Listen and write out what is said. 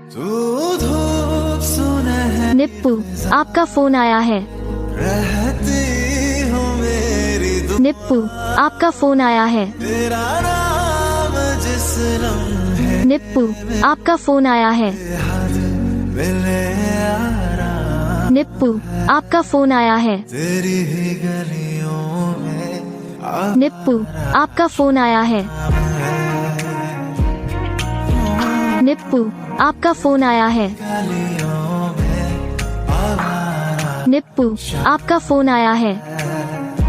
तू धूप सुनहरी निप्पू, आपका फोन आया है। रहती हो मेरी निप्पू, आपका फोन आया है। तेरा नाम जिस लम्हे निप्पू, आपका फोन आया है। हद मिले आराम निप्पू, आपका फोन आया है। तेरी ही गलियों में निप्पू, आपका फोन आया है। निप्पू, आपका फोन आया है। गलियों में आवारा निप्पू, आपका फोन आया है।